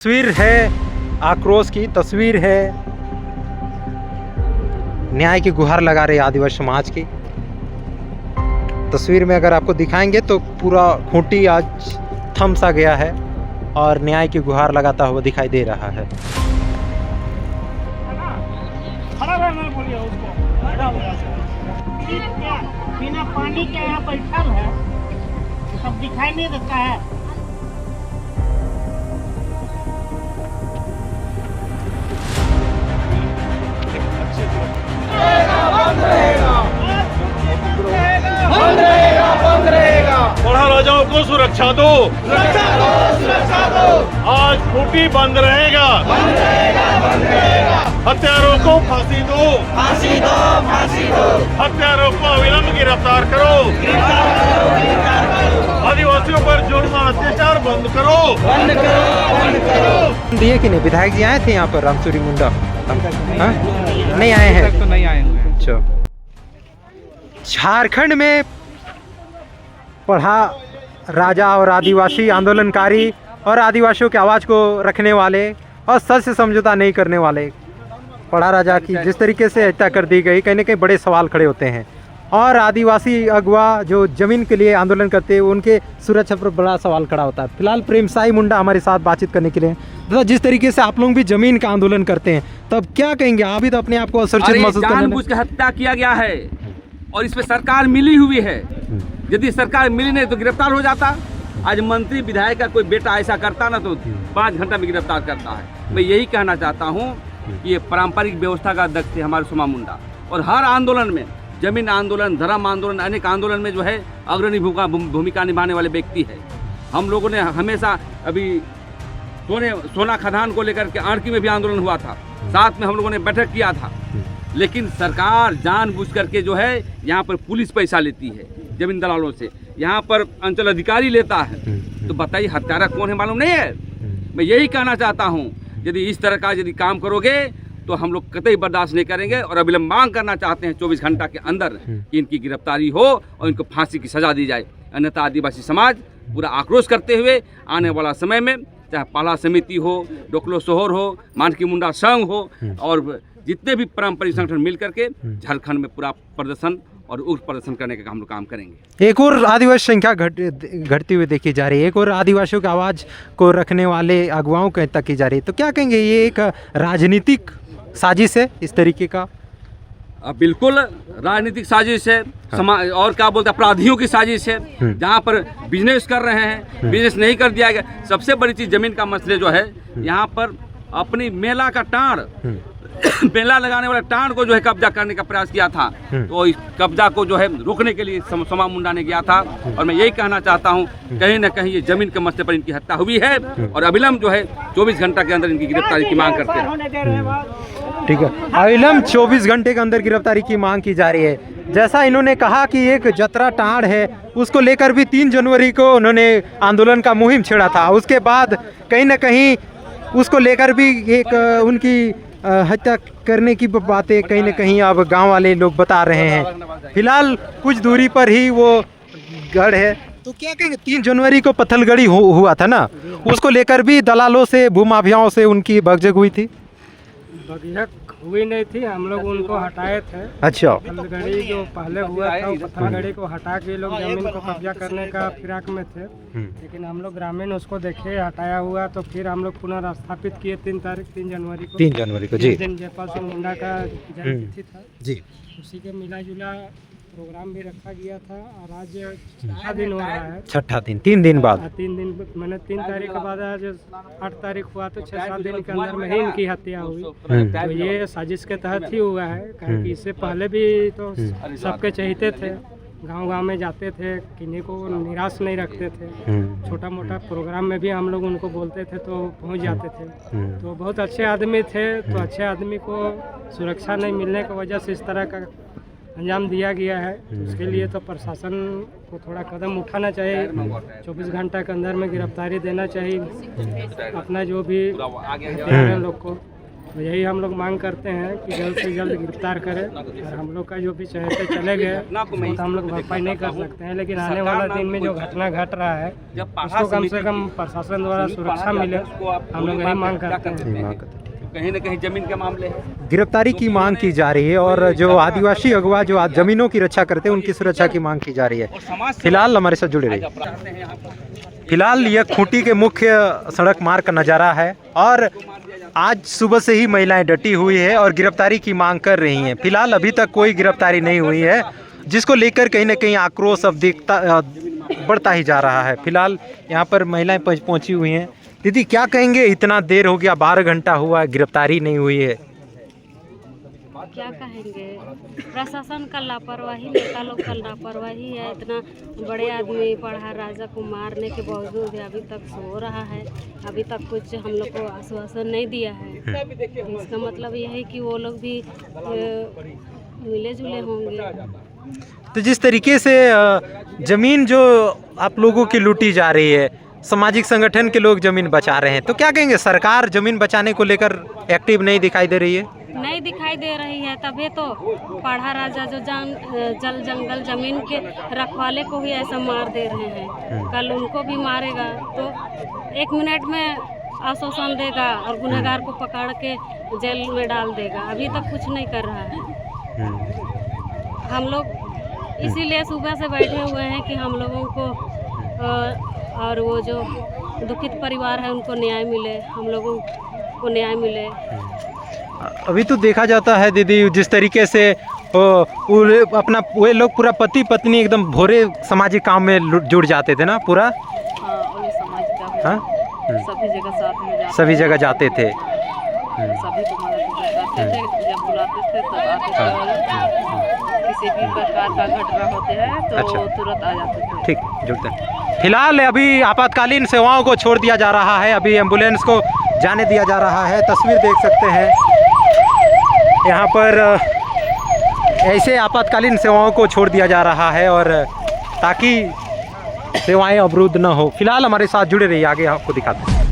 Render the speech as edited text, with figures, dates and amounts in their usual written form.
तस्वीर है, आक्रोश की तस्वीर है, न्याय की गुहार लगा रहे आदिवासी समाज की तस्वीर में अगर आपको दिखाएंगे तो पूरा खूंटी आज थम सा गया है और न्याय की गुहार लगाता हुआ दिखाई दे रहा है। बिना पानी के यहाँ बैठल है, सब दिखाई नहीं देता है। बड़ा राजाओं को सुरक्षा दो, सुरक्षा दो, सुरक्षा दो। आज खूंटी बंद रहेगा, बंद रहेगा, बंद रहेगा। हत्यारों को फांसी दो, फांसी दो, फांसी दो। हत्यारों को अविलंब गिरफ्तार करो, गिरफ्तार करो, गिरफ्तार करो। आदिवासियों पर जुल्म अत्याचार बंद करो, बंद करो, बंद करो। दिए कि नहीं, विधायक जी आए थे यहाँ पर, रामसूरी मुंडा नहीं आए हैं, तो नहीं आए हुए हैं। अच्छा, झारखंड में पढ़ा राजा और आदिवासी आंदोलनकारी और आदिवासियों की आवाज़ को रखने वाले और सच से समझौता नहीं करने वाले पढ़ा राजा की जिस तरीके से हत्या कर दी गई, कहीं ना कहीं बड़े सवाल खड़े होते हैं। और आदिवासी अगवा जो ज़मीन के लिए आंदोलन करते हैं उनके सुरक्षा पर बड़ा सवाल खड़ा होता है। फिलहाल प्रेम साई मुंडा हमारे साथ बातचीत करने के लिए, तो जिस तरीके से आप लोग भी ज़मीन का आंदोलन करते हैं तब क्या कहेंगे? आप भी तो अपने आप को असुरक्षित महसूस कर रहे हैं। जानबूझ के हत्या किया गया है और इस पे सरकार मिली हुई है। यदि सरकार मिली नहीं तो गिरफ्तार हो जाता। आज मंत्री विधायक का कोई बेटा ऐसा करता ना तो 5 घंटा में गिरफ्तार करता है। मैं यही कहना चाहता हूँ कि ये पारंपरिक व्यवस्था का अध्यक्ष थे हमारे सोमा मुंडा, और हर आंदोलन में, जमीन आंदोलन, धर्म आंदोलन, अनेक आंदोलन में जो है अग्रणी भूमिका निभाने वाले व्यक्ति है। हम लोगों ने हमेशा अभी सोना खदान को लेकर के आड़की में भी आंदोलन हुआ था, साथ में हम लोगों ने बैठक किया था। लेकिन सरकार जानबूझ करके जो है यहाँ पर पुलिस पैसा लेती है जमीन दलालों से, यहाँ पर अंचल अधिकारी लेता है। तो बताइए हत्यारा कौन है, मालूम नहीं है। मैं यही कहना चाहता हूँ, यदि इस तरह का यदि काम करोगे तो हम लोग कतई बर्दाश्त नहीं करेंगे और अविलंब मांग करना चाहते हैं 24 घंटा के अंदर कि इनकी गिरफ्तारी हो और इनको फांसी की सजा दी जाए। अन्यथा आदिवासी समाज पूरा आक्रोश करते हुए आने वाला समय में, चाहे पाला समिति हो, डोकलो सोहर हो, मानकी मुंडा संघ हो और जितने भी पारंपरिक संगठन मिल करके झारखंड में पूरा प्रदर्शन और उग्र प्रदर्शन करने का हम लोग काम करेंगे। एक और आदिवासी संख्या घटती हुई देखी जा रही है, एक और आदिवासियों की आवाज़ को रखने वाले अगुवाओं की हत्या की जा रही है, तो क्या कहेंगे? ये एक राजनीतिक साजिश है इस तरीके का? बिल्कुल राजनीतिक साजिश है। समाज और क्या बोलते हैं, अपराधियों की साजिश है। जहाँ पर बिजनेस कर रहे हैं, बिजनेस नहीं कर दिया गया। सबसे बड़ी चीज़ जमीन का मसले जो है, यहाँ पर अपनी मेला का टाड़ मेला लगाने वाले टांड को जो है कब्जा करने का प्रयास किया था, तो इस कब्जा को जो है रोकने के लिए सोमा मुंडा ने गया था। और मैं यही कहना चाहता हूँ, कहीं ना कहीं ये जमीन के मसले पर इनकी हत्या हुई है और अविलंब जो है 24 घंटा के अंदर इनकी गिरफ्तारी की मांग करते हैं। ठीक है, अविलंब 24 घंटे के अंदर गिरफ्तारी की मांग की जा रही है। जैसा इन्होंने कहा कि एक जतरा टाड़ है, उसको लेकर भी 3 जनवरी को उन्होंने आंदोलन का मुहिम छेड़ा था। उसके बाद कहीं ना कहीं उसको लेकर भी एक उनकी हत्या करने की बातें कहीं ना कहीं अब गांव वाले लोग बता रहे हैं। फिलहाल कुछ दूरी पर ही वो गढ़ है, तो क्या कहेंगे? 3 जनवरी को पत्थलगड़ी हुआ था ना, उसको लेकर भी दलालों से, भूमाफियाओं से उनकी भगजग हुई थी। भगजग हुई नहीं थी, हम लोग उनको हटाए थे। अच्छा, पत्थलगड़ी जो पहले हुआ था, पत्थलगड़ी को हटा के लोग जमीन को कब्जा करने का फिराक में थे। लेकिन हम लोग ग्रामीण उसको देखे हटाया हुआ, तो फिर हम लोग पुनर्स्थापित किए 3 जनवरी को। 3 जनवरी को जी, दिन जयपाल सिंह मुंडा का जन्मतिथि था जी। उसी के मिला जुला प्रोग्राम भी रखा गया था। और आज 6ठा दिन हो रहा है, 6ठा दिन, 3 दिन बाद। 3 दिन मैंने 3 तारीख के बाद आज 8 तारीख हुआ, तो 6-7 दिन के अंदर में ही इनकी हत्या हुई। तो ये साजिश के तहत ही हुआ है, क्योंकि इससे पहले भी तो सबके चहेते थे, गांव-गांव में जाते थे, किन्हीं को निराश नहीं रखते थे। छोटा मोटा प्रोग्राम में भी हम लोग उनको बोलते थे तो पहुंच जाते थे। तो बहुत अच्छे आदमी थे, तो अच्छे आदमी को सुरक्षा नहीं मिलने की वजह से इस तरह का अंजाम दिया गया है। उसके लिए तो प्रशासन को थोड़ा कदम उठाना चाहिए, 24 घंटा के अंदर में गिरफ्तारी देना चाहिए अपना जो भी लोग को। तो यही हम लोग मांग करते हैं कि जल्द से जल्द गिरफ्तार करें। और हम लोग का जो भी चहेते चले गए वो तो हम लोग भरपाई नहीं कर सकते हैं, लेकिन आने वाला दिन में जो घटना घट रहा है उसको कम से कम प्रशासन द्वारा सुरक्षा मिले, हम लोग यही मांग करते हैं। कहीं न कहीं जमीन के मामले है। गिरफ्तारी की मांग की जा रही है और जो आदिवासी अगवा जो जमीनों की रक्षा करते हैं उनकी सुरक्षा की मांग की जा रही है। फिलहाल हमारे साथ जुड़े रहिए। फिलहाल यह खूंटी के मुख्य सड़क मार्ग का नज़ारा है और आज सुबह से ही महिलाएं डटी हुई है और गिरफ्तारी की मांग कर रही हैं। फिलहाल अभी तक कोई गिरफ्तारी नहीं हुई है, जिसको लेकर कहीं ना कहीं आक्रोश अब बढ़ता ही जा रहा है। फिलहाल यहाँ पर महिलाएं पहुँची हुई हैं। दीदी क्या कहेंगे, इतना देर हो गया, 12 घंटा हुआ, गिरफ्तारी नहीं हुई है? क्या कहेंगे, प्रशासन का लापरवाही, नेता लोग का लापरवाही है। इतना बड़े आदमी पढ़ा राजा को मारने के बावजूद भी अभी तक सो रहा है, अभी तक कुछ हम लोग को आश्वासन नहीं दिया है। इसका मतलब यह है कि वो लोग भी मिले जुले होंगे। तो जिस तरीके से जमीन जो आप लोगों की लूटी जा रही है, सामाजिक संगठन के लोग जमीन बचा रहे हैं, तो क्या कहेंगे, सरकार जमीन बचाने को लेकर एक्टिव नहीं दिखाई दे रही है? नहीं दिखाई दे रही है, तभी तो पढ़ा राजा जो जल जंगल जमीन के रखवाले को ही ऐसा मार दे रहे हैं। कल उनको भी मारेगा तो 1 मिनट में आश्वासन देगा और गुनहगार को पकड़ के जेल में डाल देगा। अभी तक कुछ नहीं कर रहा है। हम लोग इसीलिए सुबह से बैठे हुए हैं कि हम लोगों को और वो जो दुखित परिवार है उनको न्याय मिले, हम लोगों को न्याय मिले। अभी तो देखा जाता है दीदी, जिस तरीके से अपना वे लोग पूरा पति पत्नी एकदम भोरे सामाजिक काम में जुड़ जाते थे ना, पूरा हाँ सभी जगह साथ में जाते, सभी जगह जाते थे, सभी को मदद करते थे। जब बुलाते थे तो आते थे, किसी भी प्रकार का घटना होते हैं तो तुरंत आ जाते थे। ठीक, जुड़ते हैं। फिलहाल अभी आपातकालीन सेवाओं को छोड़ दिया जा रहा है, अभी एम्बुलेंस को जाने दिया जा रहा है। तस्वीर देख सकते हैं यहाँ पर, ऐसे आपातकालीन सेवाओं को छोड़ दिया जा रहा है और ताकि सेवाएं अवरुद्ध न हो। फिलहाल हमारे साथ जुड़े रहिए, आगे आपको दिखाते हैं।